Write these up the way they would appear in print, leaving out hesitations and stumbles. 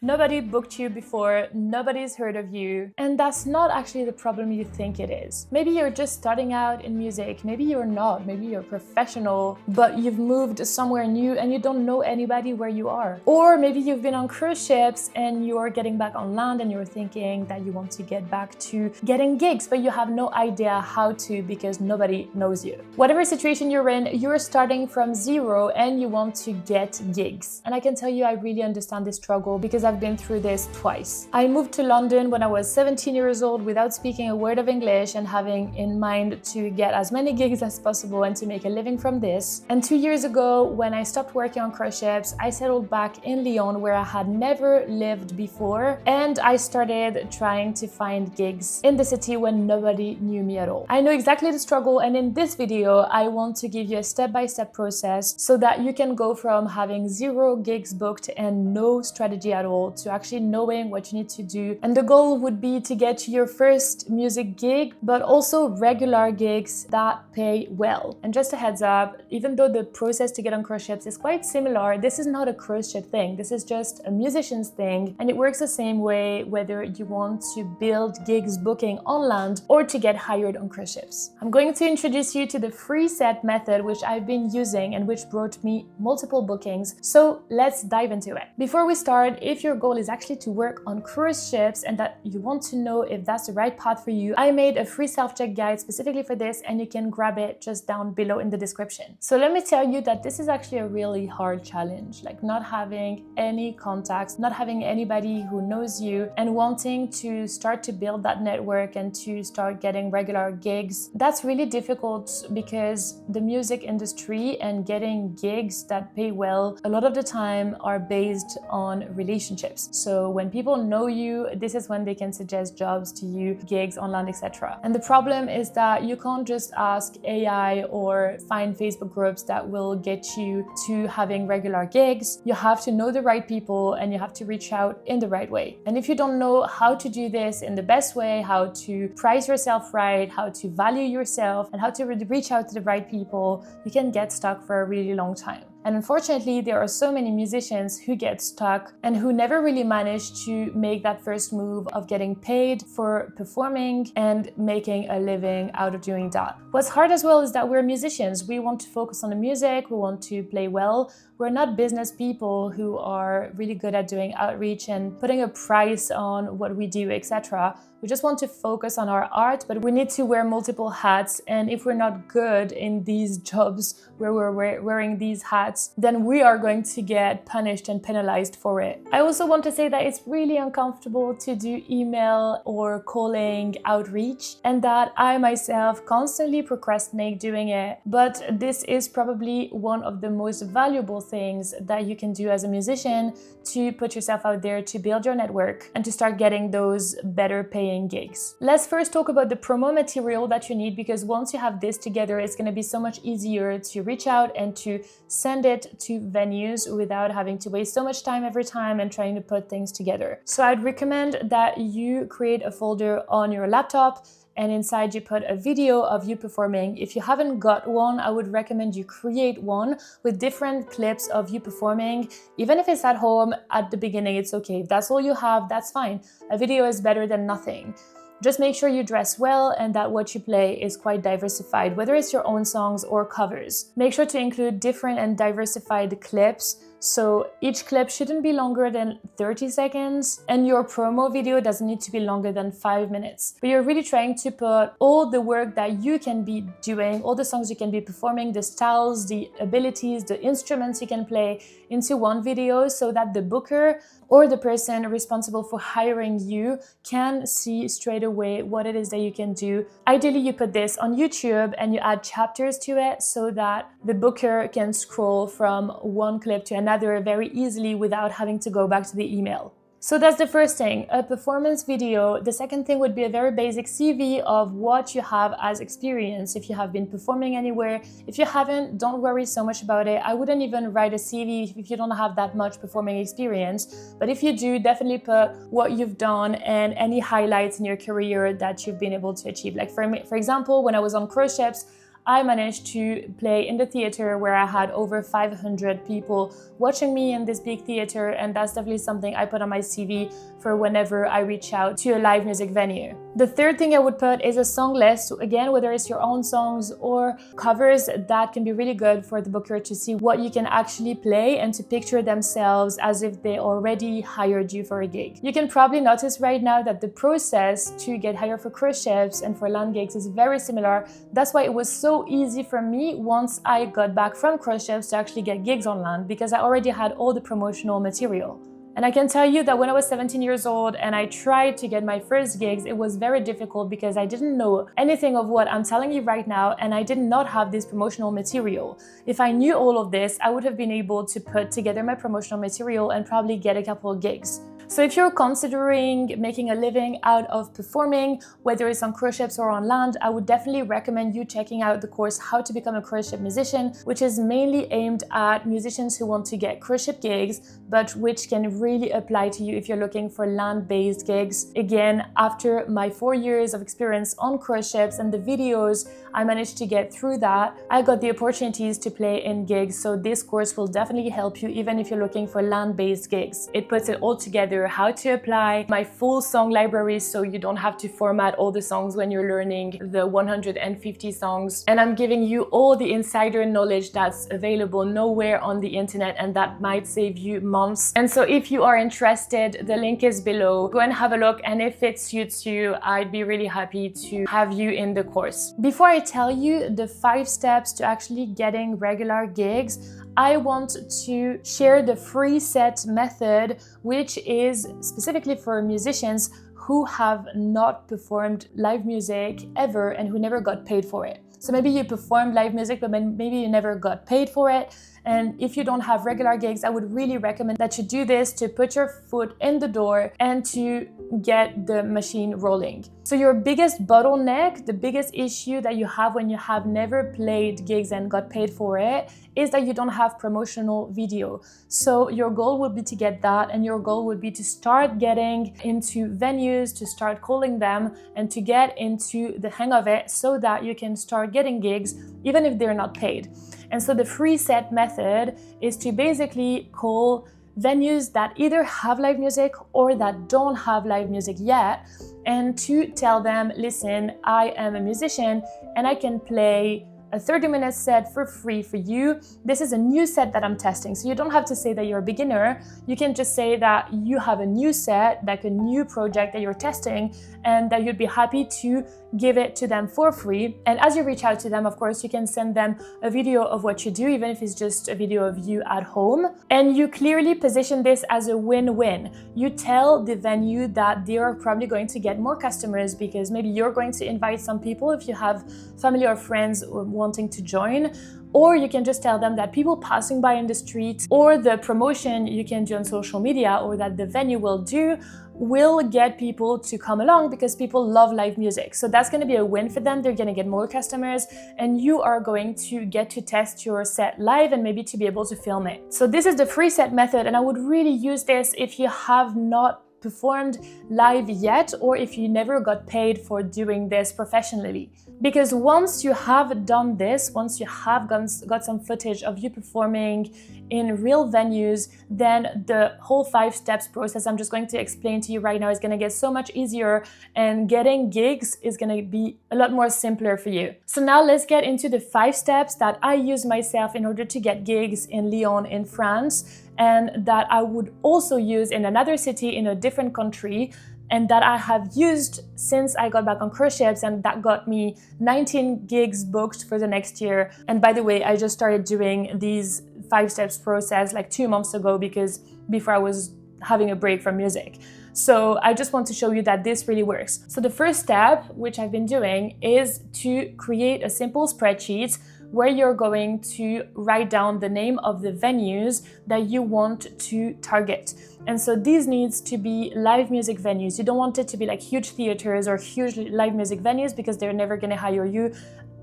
Nobody booked you before, nobody's heard of you, and that's not actually the problem you think it is. Maybe you're just starting out in music, maybe you're not, maybe you're professional, but you've moved somewhere new and you don't know anybody where you are. Or maybe you've been on cruise ships and you're getting back on land and you're thinking that you want to get back to getting gigs, but you have no idea how to because nobody knows you. Whatever situation you're in, you're starting from zero and you want to get gigs. And I can tell you, I really understand this struggle because I've been through this twice. I moved to London when I was 17 years old without speaking a word of English and having in mind to get as many gigs as possible and to make a living from this. And 2 years ago, when I stopped working on cruise ships, I settled back in Lyon where I had never lived before, and I started trying to find gigs in the city when nobody knew me at all. I know exactly the struggle, and in this video, I want to give you a step-by-step process so that you can go from having 0 gigs booked and no strategy at all to actually knowing what you need to do. And the goal would be to get to your first music gig, but also regular gigs that pay well. And just a heads up, even though the process to get on cruise ships is quite similar, this is not a cruise ship thing. This is just a musician's thing, and it works the same way whether you want to build gigs booking on land or to get hired on cruise ships. I'm going to introduce you to the free set method, which I've been using and which brought me multiple bookings. So let's dive into it. Before we start, if your goal is actually to work on cruise ships and that you want to know if that's the right path for you, I made a free self-check guide specifically for this, and you can grab it just down below in the description. So let me tell you that this is actually a really hard challenge, like not having any contacts, not having anybody who knows you, and wanting to start to build that network and to start getting regular gigs. That's really difficult because the music industry and getting gigs that pay well a lot of the time are based on relationships. So when people know you, this is when they can suggest jobs to you, gigs online, etc. And the problem is that you can't just ask AI or find Facebook groups that will get you to having regular gigs. You have to know the right people and you have to reach out in the right way. And if you don't know how to do this in the best way, how to price yourself right, how to value yourself, and how to reach out to the right people, you can get stuck for a really long time. And unfortunately, there are so many musicians who get stuck and who never really manage to make that first move of getting paid for performing and making a living out of doing that. What's hard as well is that we're musicians. We want to focus on the music, we want to play well. We're not business people who are really good at doing outreach and putting a price on what we do, etc. We just want to focus on our art, but we need to wear multiple hats. And if we're not good in these jobs where we're wearing these hats, then we are going to get punished and penalized for it. I also want to say that it's really uncomfortable to do email or calling outreach, and that I myself constantly procrastinate doing it. But this is probably one of the most valuable things that you can do as a musician to put yourself out there, to build your network and to start getting those better paying gigs. Let's first talk about the promo material that you need, because once you have this together, it's going to be so much easier to reach out and to send it to venues without having to waste so much time every time and trying to put things together. So I'd recommend that you create a folder on your laptop, and inside you put a video of you performing. If you haven't got one, I would recommend you create one with different clips of you performing. Even if it's at home at the beginning, it's okay. If that's all you have, that's fine. A video is better than nothing. Just make sure you dress well and that what you play is quite diversified, whether it's your own songs or covers. Make sure to include different and diversified clips. So each clip shouldn't be longer than 30 seconds, and your promo video doesn't need to be longer than 5 minutes. But you're really trying to put all the work that you can be doing, all the songs you can be performing, the styles, the abilities, the instruments you can play into one video so that the booker or the person responsible for hiring you can see straight away what it is that you can do. Ideally, you put this on YouTube and you add chapters to it so that the booker can scroll from one clip to another very easily without having to go back to the email. So that's the first thing, a performance video. The second thing would be a very basic CV of what you have as experience, if you have been performing anywhere. If you haven't, don't worry so much about it. I wouldn't even write a CV if you don't have that much performing experience. But if you do, definitely put what you've done and any highlights in your career that you've been able to achieve. Like for example, when I was on cruise ships, I managed to play in the theater where I had over 500 people watching me in this big theater, and that's definitely something I put on my CV for whenever I reach out to a live music venue. The third thing I would put is a song list. So again, whether it's your own songs or covers, that can be really good for the booker to see what you can actually play and to picture themselves as if they already hired you for a gig. You can probably notice right now that the process to get hired for cruise ships and for land gigs is very similar. That's why it was so easy for me once I got back from cruise ships to actually get gigs on land, because I already had all the promotional material. And I can tell you that when I was 17 years old and I tried to get my first gigs, it was very difficult because I didn't know anything of what I'm telling you right now, and I did not have this promotional material. If I knew all of this, I would have been able to put together my promotional material and probably get a couple of gigs. So if you're considering making a living out of performing, whether it's on cruise ships or on land, I would definitely recommend you checking out the course How to Become a Cruise Ship Musician, which is mainly aimed at musicians who want to get cruise ship gigs, but which can really apply to you if you're looking for land-based gigs. Again, after my 4 years of experience on cruise ships and the videos I managed to get through that, I got the opportunities to play in gigs. So this course will definitely help you even if you're looking for land-based gigs. It puts it all together, how to apply my full song library so you don't have to format all the songs when you're learning the 150 songs. And I'm giving you all the insider knowledge that's available nowhere on the internet, and that might save you months. And so if you are interested, the link is below. Go and have a look, and if it suits you, I'd be really happy to have you in the course. Before I tell you the 5 steps to actually getting regular gigs, I want to share the free set method, which is specifically for musicians who have not performed live music ever and who never got paid for it. So maybe you performed live music, but maybe you never got paid for it. And if you don't have regular gigs, I would really recommend that you do this to put your foot in the door and to get the machine rolling. So your biggest bottleneck, the biggest issue that you have when you have never played gigs and got paid for it, is that you don't have promotional video. So your goal would be to get that, and your goal would be to start getting into venues, to start calling them, and to get into the hang of it so that you can start getting gigs even if they're not paid. And so the free set method is to basically call venues that either have live music or that don't have live music yet, and to tell them, listen, I am a musician and I can play a 30-minute set for free for you. This is a new set that I'm testing. So you don't have to say that you're a beginner. You can just say that you have a new set, like a new project that you're testing, and that you'd be happy to give it to them for free. And as you reach out to them, of course, you can send them a video of what you do, even if it's just a video of you at home. And you clearly position this as a win-win. You tell the venue that they are probably going to get more customers because maybe you're going to invite some people if you have family or friends wanting to join. Or you can just tell them that people passing by in the street, or the promotion you can do on social media, or that the venue will do, will get people to come along because people love live music. So that's going to be a win for them. They're going to get more customers, and you are going to get to test your set live and maybe to be able to film it. So this is the free set method, and I would really use this if you have not performed live yet, or if you never got paid for doing this professionally. Because once you have done this, once you have got some footage of you performing in real venues, then the whole 5 steps process I'm just going to explain to you right now is going to get so much easier, and getting gigs is going to be a lot more simpler for you. So now let's get into the 5 steps that I use myself in order to get gigs in Lyon in France, and that I would also use in another city in a different country, and that I have used since I got back on cruise ships, and that got me 19 gigs booked for the next year. And by the way, I just started doing these 5 steps process like 2 months ago, because before I was having a break from music. So I just want to show you that this really works. So the first step, which I've been doing, is to create a simple spreadsheet where you're going to write down the name of the venues that you want to target. And so these needs to be live music venues. You don't want it to be like huge theaters or huge live music venues, because they're never going to hire you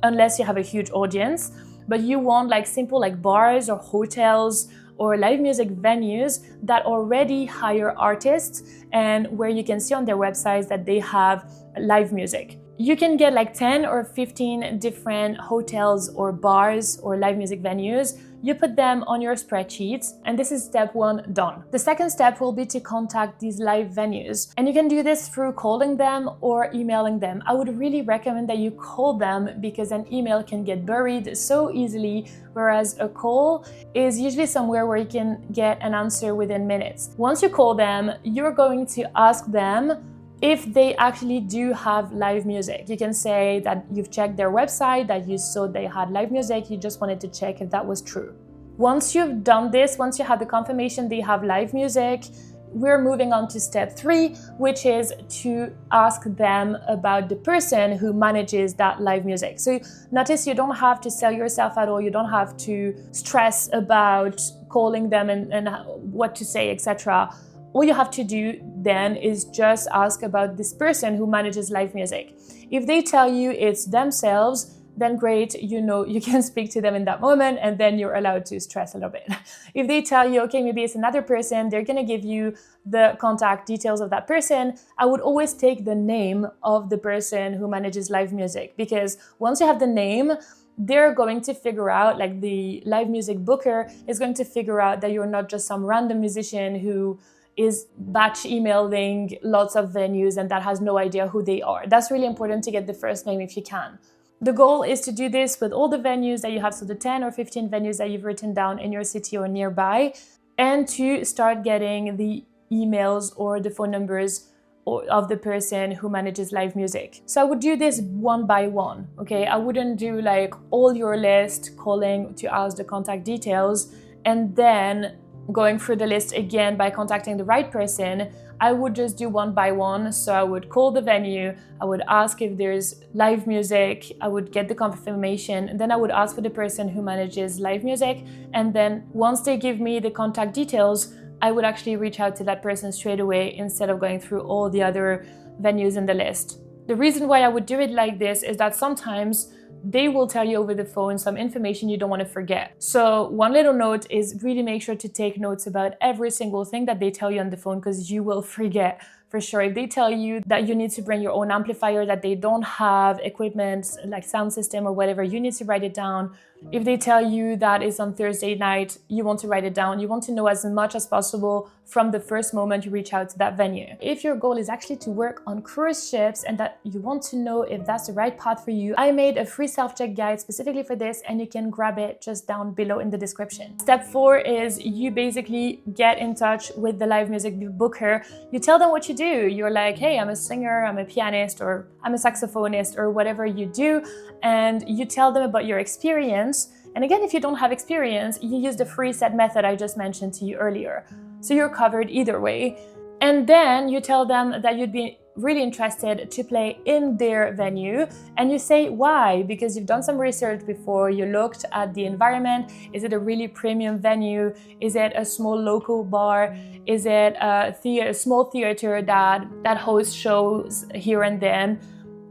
unless you have a huge audience. But you want like simple like bars or hotels or live music venues that already hire artists and where you can see on their websites that they have live music. You can get like 10 or 15 different hotels or bars or live music venues. You put them on your spreadsheet, and this is step 1 done. The second step will be to contact these live venues, and you can do this through calling them or emailing them. I would really recommend that you call them because an email can get buried so easily, whereas a call is usually somewhere where you can get an answer within minutes. Once you call them, you're going to ask them if they actually do have live music. You can say that you've checked their website, that you saw they had live music, you just wanted to check if that was true. Once you've done this, once you have the confirmation they have live music, we're moving on to step 3, which is to ask them about the person who manages that live music. So notice you don't have to sell yourself at all, you don't have to stress about calling them and what to say, etc. All you have to do then is just ask about this person who manages live music. If they tell you it's themselves, then great, you know you can speak to them in that moment, and then you're allowed to stress a little bit. If they tell you, okay, maybe it's another person, they're gonna give you the contact details of that person, I would always take the name of the person who manages live music, because once you have the name, they're going to figure out, like the live music booker is going to figure out that you're not just some random musician who is batch emailing lots of venues and that has no idea who they are. That's really important to get the first name if you can. The goal is to do this with all the venues that you have, so the 10 or 15 venues that you've written down in your city or nearby, and to start getting the emails or the phone numbers of the person who manages live music. So I would do this one by one, okay? I wouldn't do like all your list, calling to ask the contact details, and then going through the list again by contacting the right person. I would just do one by one. So I would call the venue, I would ask if there's live music, I would get the confirmation, and then I would ask for the person who manages live music. And then once they give me the contact details, I would actually reach out to that person straight away instead of going through all the other venues in the list. The reason why I would do it like this is that sometimes they will tell you over the phone some information you don't want to forget. So one little note is really make sure to take notes about every single thing that they tell you on the phone, because you will forget for sure. If they tell you that you need to bring your own amplifier, that they don't have equipment like sound system or whatever, you need to write it down. If they tell you that it's on Thursday night, you want to write it down. You want to know as much as possible from the first moment you reach out to that venue. If your goal is actually to work on cruise ships and that you want to know if that's the right path for you, I made a free self-check guide specifically for this, and you can grab it just down below in the description. Step 4 is you basically get in touch with the live music booker. You tell them what you do. You're like, hey, I'm a singer, I'm a pianist, or I'm a saxophonist, or whatever you do, and you tell them about your experience. And again, if you don't have experience, you use the free set method I just mentioned to you earlier. So you're covered either way. And then you tell them that you'd be really interested to play in their venue, and you say why, because you've done some research before, you looked at the environment. Is it a really premium venue? Is it a small local bar? Is it a small theater that hosts shows here and then?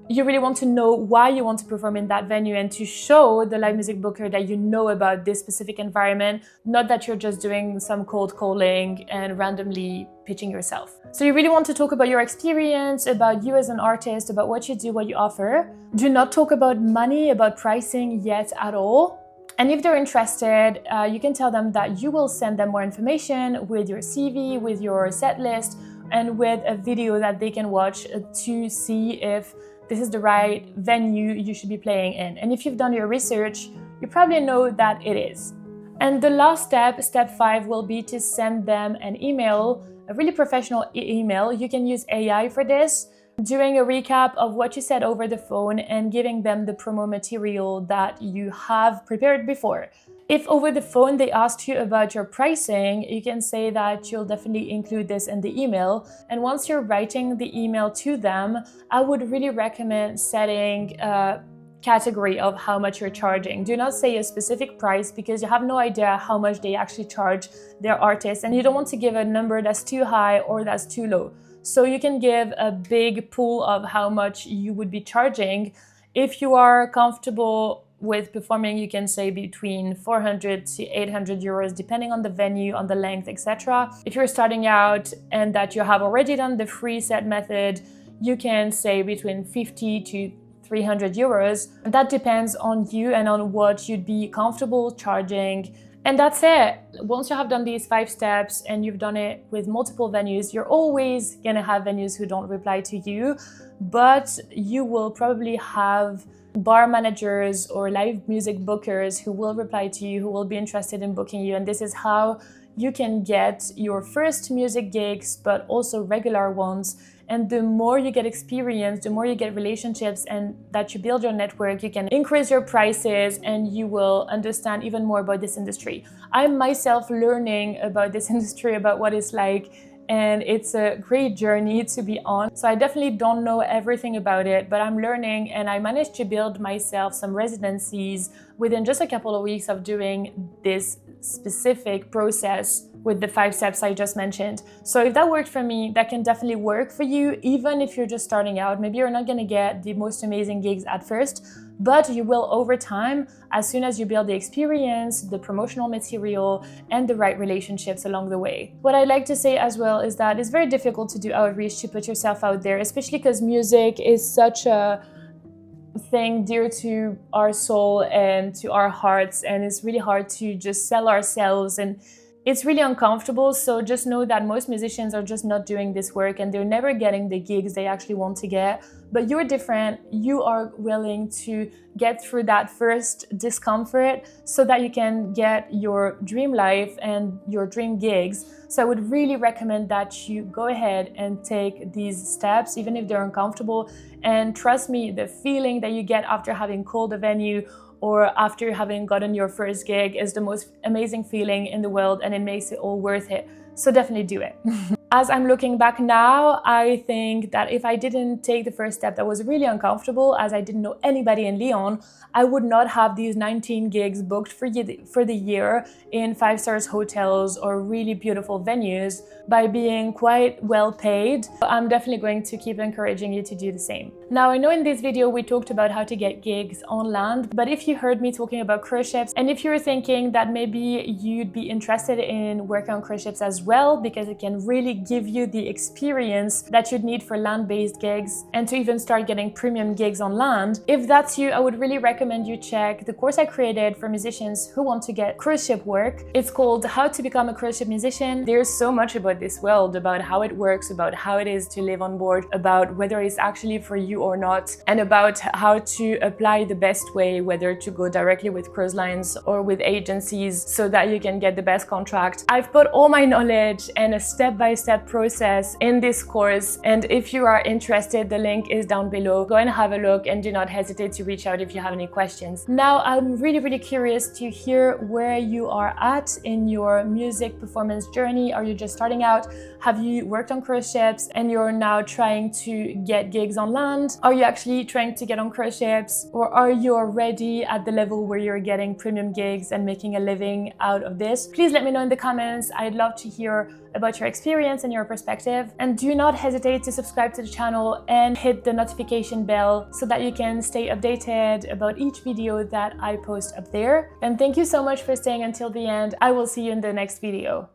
You really want to know why you want to perform in that venue, and to show the live music booker that you know about this specific environment, not that you're just doing some cold calling and randomly pitching yourself. So you really want to talk about your experience, about you as an artist, about what you do, what you offer. Do not talk about money, about pricing yet at all. And if they're interested, you can tell them that you will send them more information with your CV, with your set list, and with a video that they can watch to see if this is the right venue you should be playing in. And if you've done your research, you probably know that it is. And the last step, step 5, will be to send them an email, a really professional email. You can use AI for this, doing a recap of what you said over the phone and giving them the promo material that you have prepared before. If over the phone they asked you about your pricing, you can say that you'll definitely include this in the email. And once you're writing the email to them, I would really recommend setting a category of how much you're charging. Do not say a specific price, because you have no idea how much they actually charge their artists, and you don't want to give a number that's too high or that's too low. So you can give a big pool of how much you would be charging. If you are comfortable with performing, you can say between 400 to 800 euros, depending on the venue, on the length, etc. If you're starting out and that you have already done the free set method, you can say between 50 to 300 euros. That depends on you and on what you'd be comfortable charging. And that's it. Once you have done these 5 steps and you've done it with multiple venues, you're always gonna have venues who don't reply to you, but you will probably have bar managers or live music bookers who will reply to you, who will be interested in booking you. And this is how you can get your first music gigs, but also regular ones. And the more you get experience, the more you get relationships and that you build your network, you can increase your prices and you will understand even more about this industry. I'm myself learning about this industry, about what it's like, and it's a great journey to be on. So I definitely don't know everything about it, but I'm learning, and I managed to build myself some residencies within just a couple of weeks of doing this specific process with the 5 steps I just mentioned. So if that worked for me, that can definitely work for you, even if you're just starting out. Maybe you're not gonna get the most amazing gigs at first, but you will over time, as soon as you build the experience, the promotional material, and the right relationships along the way. What I like to say as well is that it's very difficult to do outreach, to put yourself out there, especially because music is such a thing dear to our soul and to our hearts, and it's really hard to just sell ourselves, and it's really uncomfortable. So just know that most musicians are just not doing this work and they're never getting the gigs they actually want to get. But you're different. You are willing to get through that first discomfort so that you can get your dream life and your dream gigs. So I would really recommend that you go ahead and take these steps, even if they're uncomfortable. And trust me, the feeling that you get after having called a venue or after having gotten your first gig is the most amazing feeling in the world, and it makes it all worth it. So definitely do it. As I'm looking back now, I think that if I didn't take the first step, that was really uncomfortable, as I didn't know anybody in Lyon, I would not have these 19 gigs booked for the year in 5-star hotels or really beautiful venues by being quite well paid. I'm definitely going to keep encouraging you to do the same. Now, I know in this video we talked about how to get gigs on land, but if you heard me talking about cruise ships, and if you're thinking that maybe you'd be interested in working on cruise ships as well, because it can really give you the experience that you'd need for land-based gigs and to even start getting premium gigs on land. If that's you, I would really recommend you check the course I created for musicians who want to get cruise ship work. It's called How to Become a Cruise Ship Musician. There's so much about this world, about how it works, about how it is to live on board, about whether it's actually for you or not, and about how to apply the best way, whether to go directly with cruise lines or with agencies so that you can get the best contract. I've put all my knowledge and a step-by-step process in this course, and if you are interested, the link is down below. Go and have a look, and do not hesitate to reach out if you have any questions. Now, I'm really curious to hear where you are at in your music performance journey. Are you just starting out? Have you worked on cruise ships and you're now trying to get gigs on land? Are you actually trying to get on cruise ships, or are you already at the level where you're getting premium gigs and making a living out of this? Please let me know in the comments. I'd love to hear about your experience and your perspective. And do not hesitate to subscribe to the channel and hit the notification bell so that you can stay updated about each video that I post up there. And thank you so much for staying until the end. I will see you in the next video.